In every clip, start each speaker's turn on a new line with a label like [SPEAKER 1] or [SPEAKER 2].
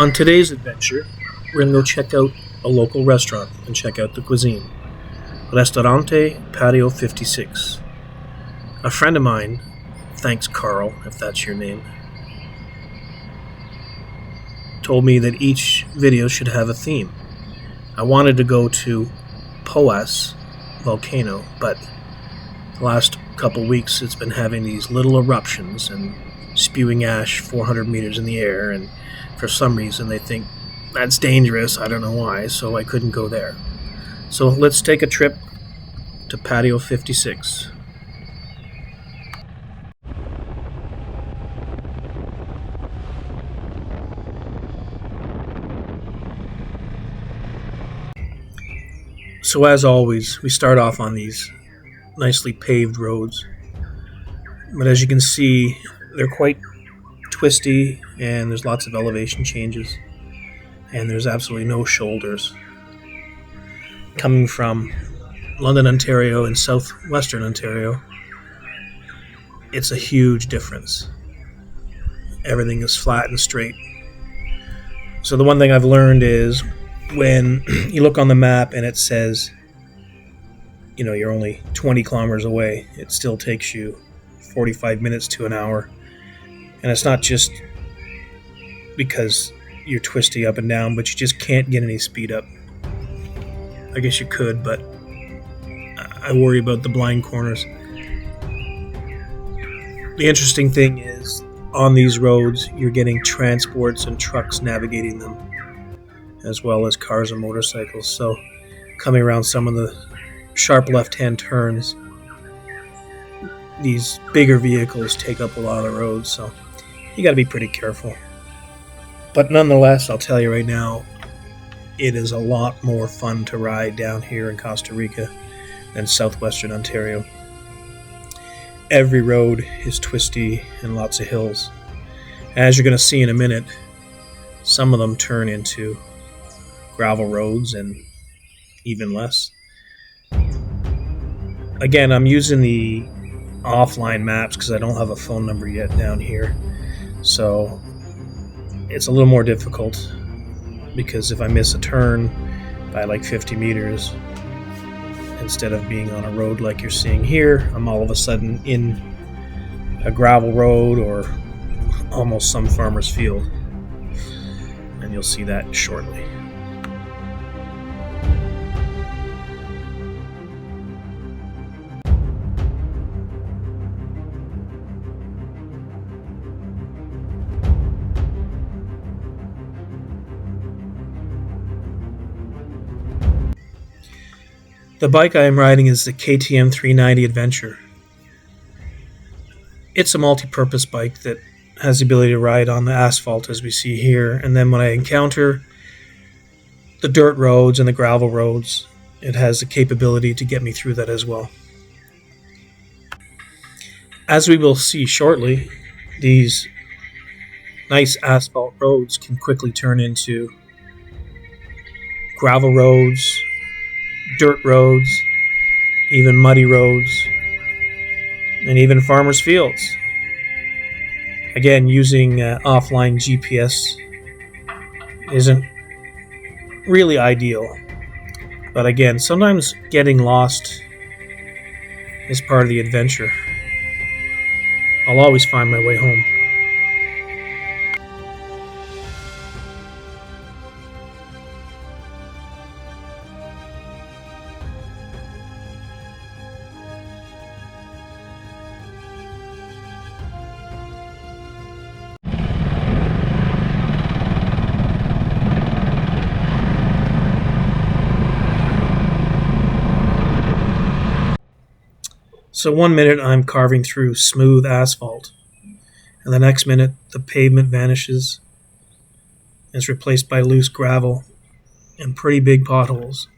[SPEAKER 1] On today's adventure, we're going to go check out a local restaurant and check out the cuisine. Restaurante Patio 56. A friend of mine, thanks Carl, if that's your name, told me that each video should have a theme. I wanted to go to Poas volcano, but the last couple weeks it's been having these little eruptions and spewing ash 400 meters in the air, and for some reason they think that's dangerous. I don't know why, so I couldn't go there. So let's take a trip to Patio 56. So as always, we start off on these nicely paved roads. But as you can see, they're quite twisty and there's lots of elevation changes. And there's absolutely no shoulders. Coming from London, Ontario and southwestern Ontario, it's a huge difference. Everything is flat and straight. So the one thing I've learned is when you look on the map and it says, you're only 20 kilometers away, it still takes you 45 minutes to an hour. And it's not just because you're twisty up and down, but you just can't get any speed up. I guess you could, but I worry about the blind corners. The interesting thing is, on these roads, you're getting transports and trucks navigating them, as well as cars and motorcycles. So coming around some of the sharp left-hand turns, these bigger vehicles take up a lot of the roads, so you got to be pretty careful. But nonetheless, I'll tell you right now, it is a lot more fun to ride down here in Costa Rica than southwestern Ontario. Every road is twisty and lots of hills. As you're going to see in a minute, some of them turn into gravel roads and even less. Again, I'm using the offline maps because I don't have a phone number yet down here. So it's a little more difficult because if I miss a turn by like 50 meters, instead of being on a road like you're seeing here, I'm all of a sudden in a gravel road or almost some farmer's field. And you'll see that shortly. The bike I am riding is the KTM 390 Adventure. It's a multi-purpose bike that has the ability to ride on the asphalt as we see here, and then when I encounter the dirt roads and the gravel roads, it has the capability to get me through that as well. As we will see shortly, these nice asphalt roads can quickly turn into gravel roads, dirt roads, even muddy roads, and even farmers' fields. Again, using offline GPS isn't really ideal, but again, sometimes getting lost is part of the adventure. I'll always find my way home. So 1 minute I'm carving through smooth asphalt, and the next minute the pavement vanishes and is replaced by loose gravel and pretty big potholes.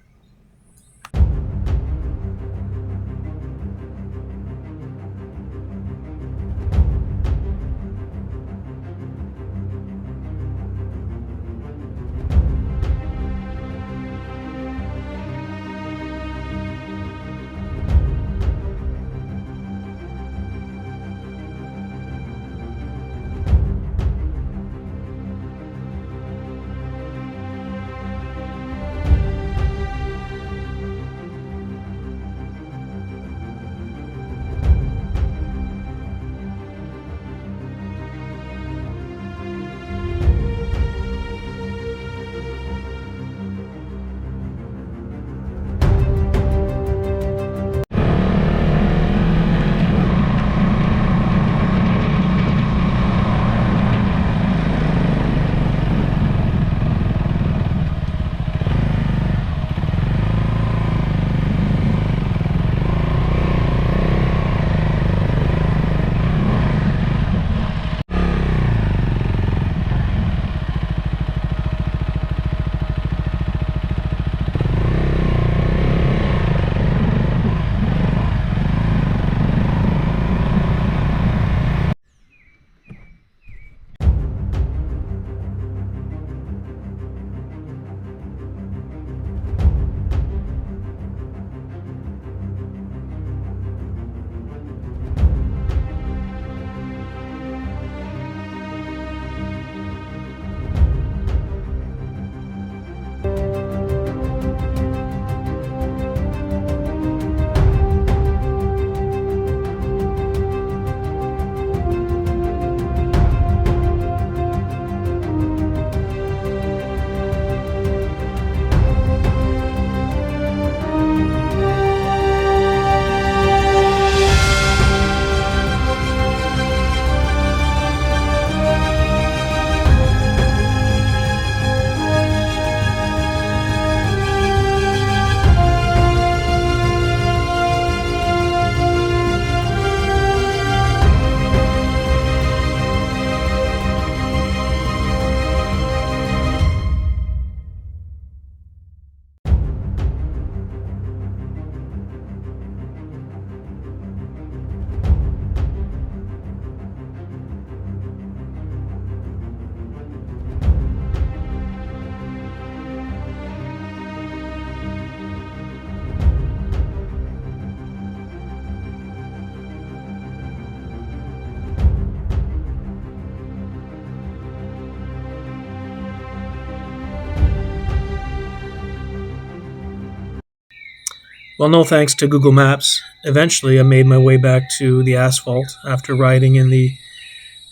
[SPEAKER 1] Well, no thanks to Google Maps, eventually I made my way back to the asphalt after riding in the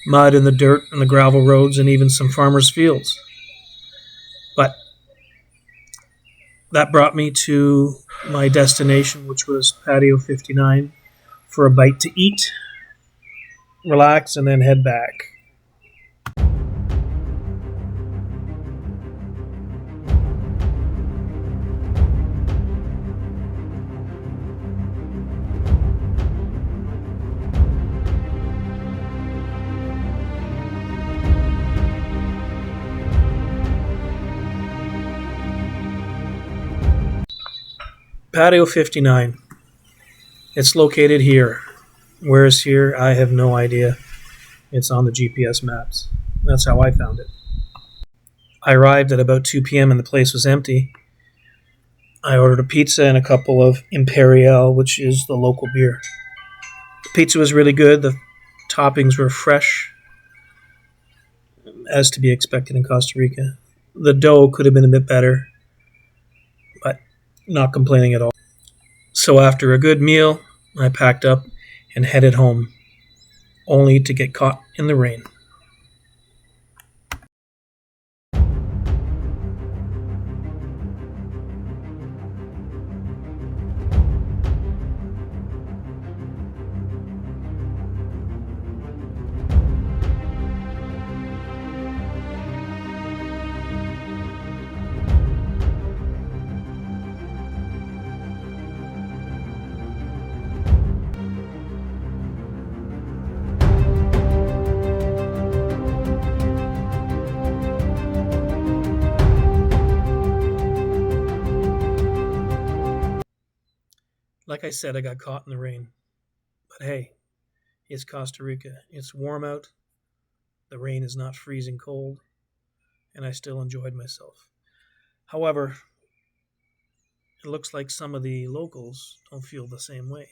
[SPEAKER 1] mud and the dirt and the gravel roads and even some farmers' fields. But that brought me to my destination, which was Patio 59, for a bite to eat, relax, and then head back. Patio 59. It's located here. Where is here? I have no idea. It's on the GPS maps. That's how I found it. I arrived at about 2 p.m. and the place was empty. I ordered a pizza and a couple of Imperial, which is the local beer. The pizza was really good. The toppings were fresh, as to be expected in Costa Rica. The dough could have been a bit better, but not complaining at all. So after a good meal, I packed up and headed home, only to get caught in the rain. Like I said, I got caught in the rain. But hey, it's Costa Rica. It's warm out. The rain is not freezing cold. And I still enjoyed myself. However, it looks like some of the locals don't feel the same way.